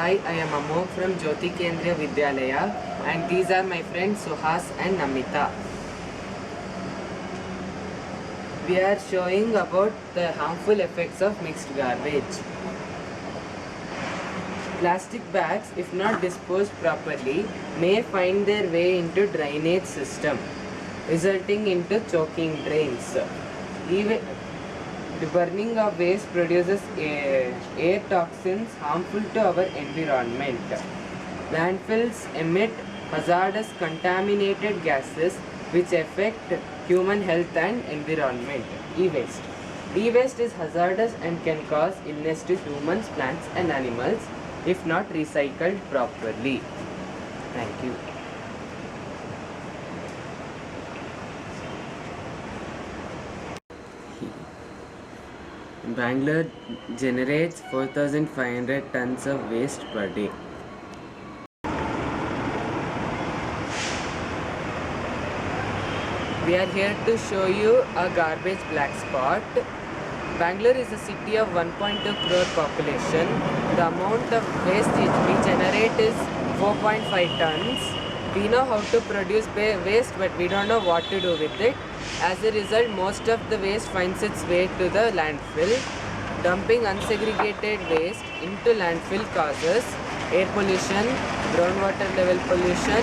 I am Amok from Jyoti Kendriya Vidyalaya, and these are my friends Suhas and Namita. We are showing about the harmful effects of mixed garbage. Plastic bags, if not disposed properly, may find their way into drainage system, resulting into choking drains. Even the burning of waste produces air toxins harmful to our environment. Landfills emit hazardous contaminated gases which affect human health and environment. E-waste. E-waste is hazardous and can cause illness to humans, plants and animals if not recycled properly. Thank you. Bangalore generates 4,500 tons of waste per day. We are here to show you a garbage black spot. Bangalore is a city of 1.2 crore population. The amount of waste we generate is 4.5 tons. We know how to produce waste, but we don't know what to do with it. As a result, most of the waste finds its way to the landfill. Dumping unsegregated waste into landfill causes air pollution, groundwater level pollution,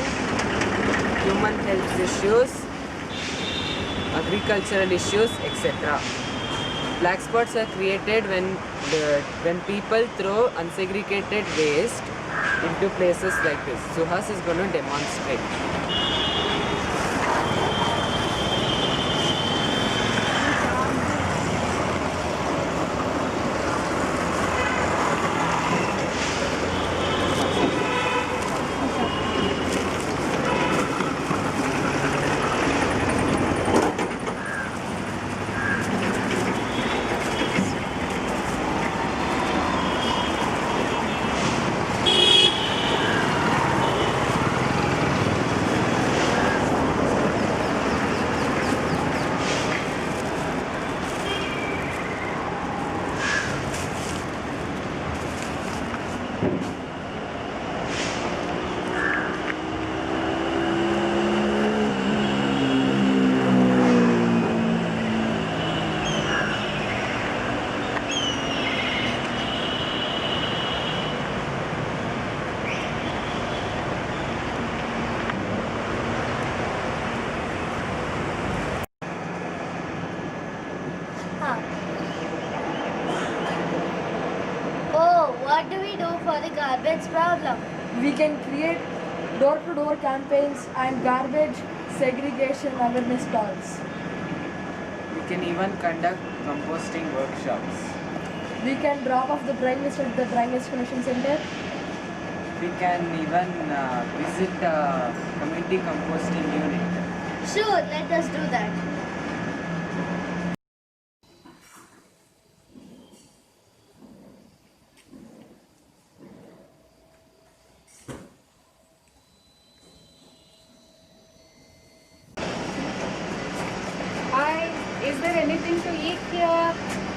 human health issues, agricultural issues, etc. Black spots are created when people throw unsegregated waste into places like this. Suhas is going to demonstrate. What do we do for the garbage problem? We can create door-to-door campaigns and garbage segregation awareness talks. We can even conduct composting workshops. We can drop off the dry waste at the dry waste collection center. We can even visit a community composting unit. Sure, let us do that. Hi, is there anything to eat here?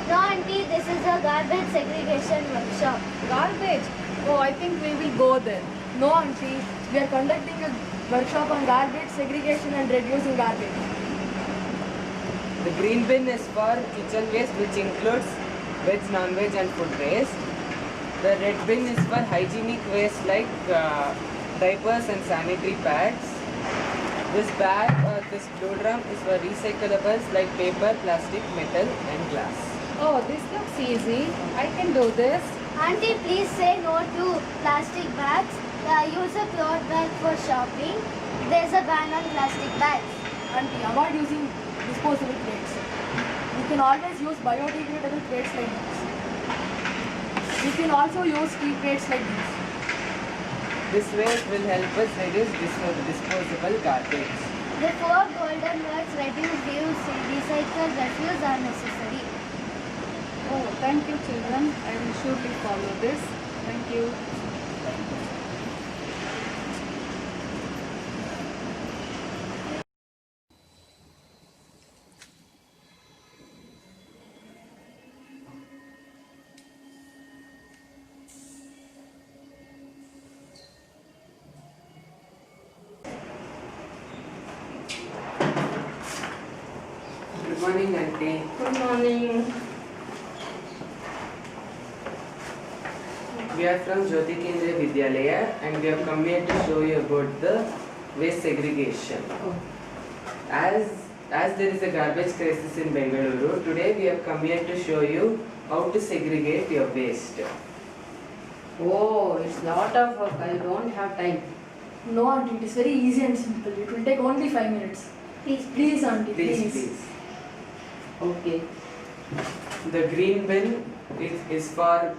No, auntie, this is a garbage segregation workshop. Garbage? Oh, I think we will go there. No, auntie, we are conducting a workshop on garbage segregation and reducing garbage. The green bin is for kitchen waste, which includes veg, non-veg and food waste. The red bin is for hygienic waste like diapers and sanitary pads. This bag, this blue drum is for recyclables like paper, plastic, metal and glass. Oh, this looks easy. I can do this. Auntie, please say no to plastic bags. Use a cloth bag for shopping. There's a ban on plastic bags. Auntie, avoid using disposable plates. We can always use biodegradable plates like this. We can also use steel plates like this. This way it will help us reduce disposable garbage. The four golden words: reduce, reuse, recycle, refuse are necessary. Oh, thank you, children. I will surely follow this. Thank you. Good morning, auntie. Good morning. We are from Jyoti Kendriya Vidyalaya and we have come here to show you about the waste segregation. As there is a garbage crisis in Bengaluru, today we have come here to show you how to segregate your waste. Oh, it's lot of work. I don't have time. No, auntie, it is very easy and simple. It will take only 5 minutes. Please, auntie, Please. Okay. The green bin is for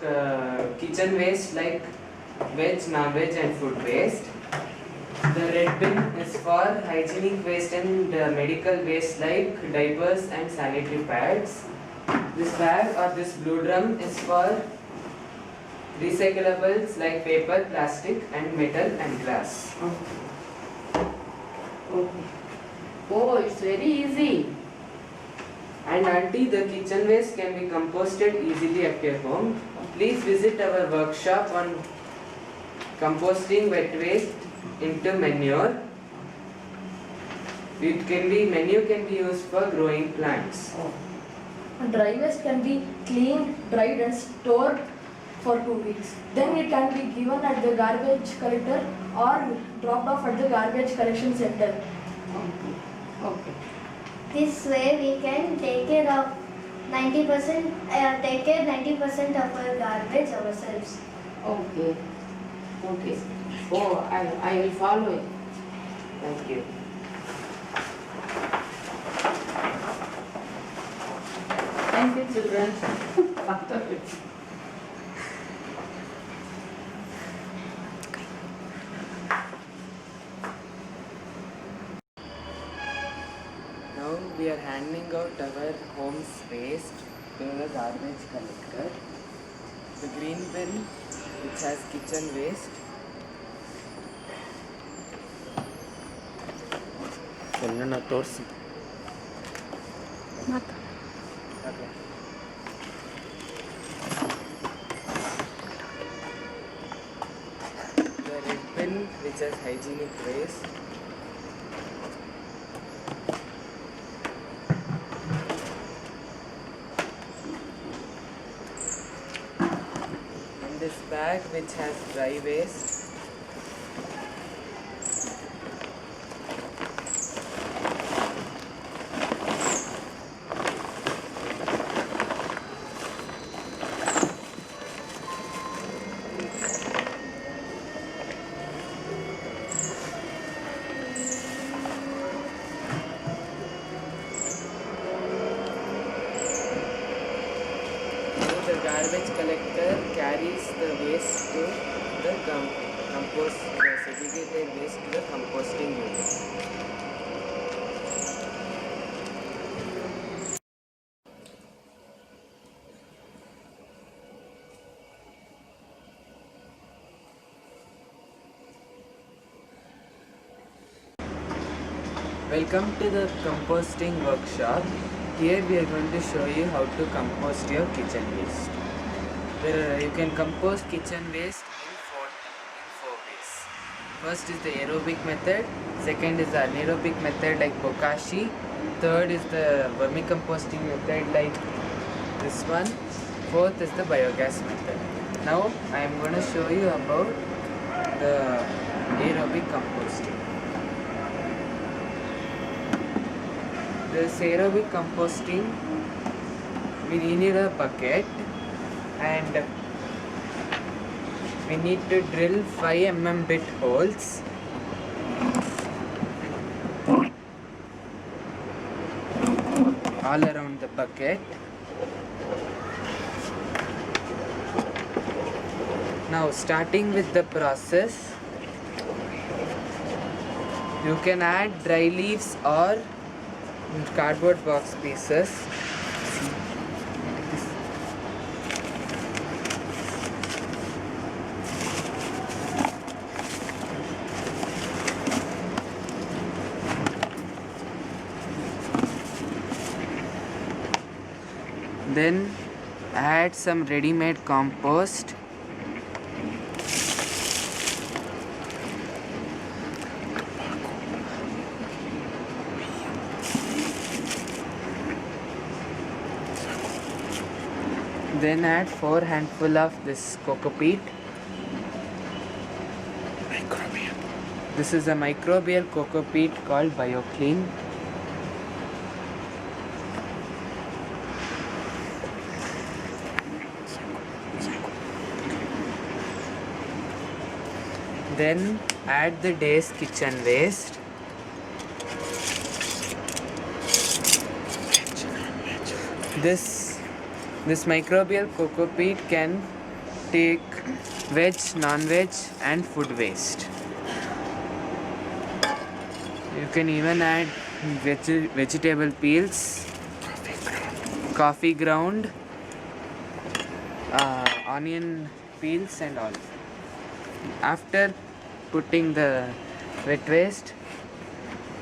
kitchen waste like veg, non-veg and food waste. The red bin is for hygienic waste and medical waste like diapers and sanitary pads. This bag or this blue drum is for recyclables like paper, plastic and metal and glass. Okay. Oh, it's very easy. And auntie, the kitchen waste can be composted easily at your home. Please visit our workshop on composting wet waste into manure. Manure can be used for growing plants. Dry waste can be cleaned, dried and stored for 2 weeks. Then it can be given at the garbage collector or dropped off at the garbage collection center. Okay. This way we can take care of 90% of our garbage ourselves. Okay. Okay. Oh, I will follow it. Thank you. Thank you, children. Now we are handing out our home's waste to the garbage collector. The green bin which has kitchen waste. ತೋರಿಸಿ. Okay. The red bin which has hygienic waste. And this bag which has dry waste. The garbage collector carries the waste to the segregated waste to the composting unit. Welcome to the composting workshop. Here we are going to show you how to compost your kitchen waste. You can compost kitchen waste in four ways. First is the aerobic method, second is the anaerobic method like bokashi, third is the vermicomposting method like this one, fourth is the biogas method. Now I am going to show you about the aerobic composting. This aerobic composting, we need a bucket and we need to drill 5 mm bit holes. All around the bucket. Now starting with the process, you can add dry leaves or cardboard box pieces. Then add some ready-made compost. Then add 4 handful of this coco peat. This is a microbial coco peat called BioClean. Then add the day's kitchen waste. This microbial coco peat can take veg, non-veg and food waste. You can even add vegetable peels, coffee ground, onion peels and all. After putting the wet waste,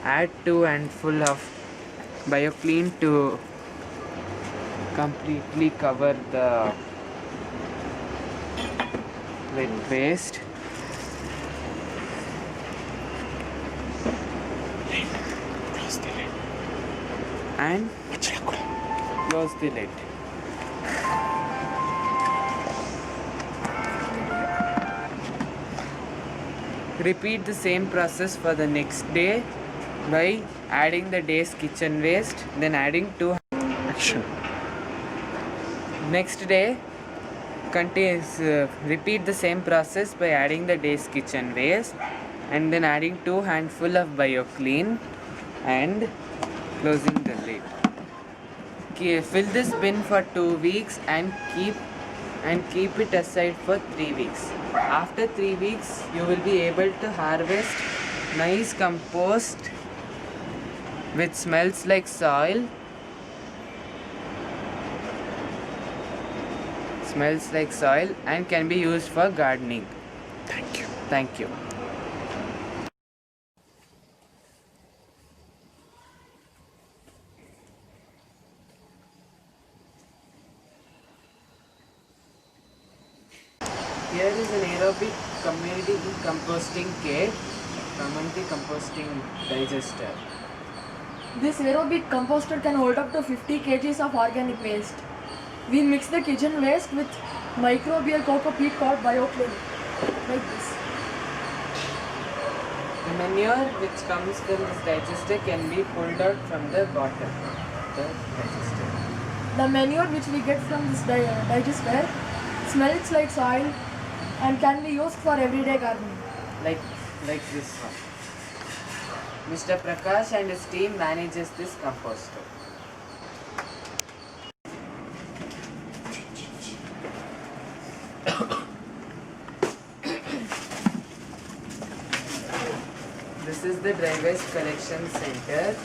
add 2 handful of BioClean to completely cover the wet waste. And close the lid. Repeat the same process for the next day by adding the day's kitchen waste, then adding 2 action. Next day, repeat the same process by adding the day's kitchen waste and then adding 2 handful of BioClean and closing the lid. Fill this bin for 2 weeks and keep it aside for 3 weeks. After 3 weeks, you will be able to harvest nice compost which smells like soil. And can be used for gardening. Thank you. Here is an aerobic community composting kit, community composting digester. This aerobic composter can hold up to 50 kgs of organic waste. We mix the kitchen waste with microbial coco peat called BioClean, like this. The manure which comes from this digester can be pulled out from the bottom of the digester. The manure which we get from this digester smells like soil and can be used for everyday gardening. Like this one. Mr. Prakash and his team manages this composter. This is the dry waste collection center,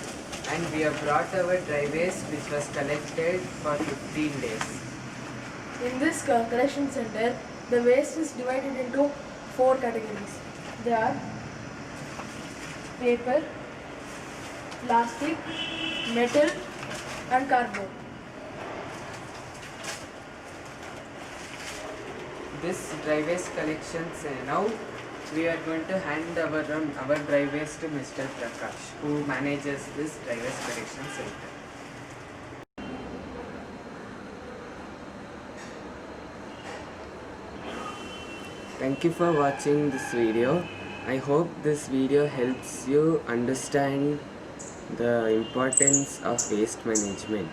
and we have brought our dry waste which was collected for 15 days. In this collection center, the waste is divided into 4 categories. They are paper, plastic, metal and cardboard. This dry waste collection now we are going to hand our dry waste to Mr. Prakash, who manages this dry waste collection center. Thank you for watching this video. I hope this video helps you understand the importance of waste management.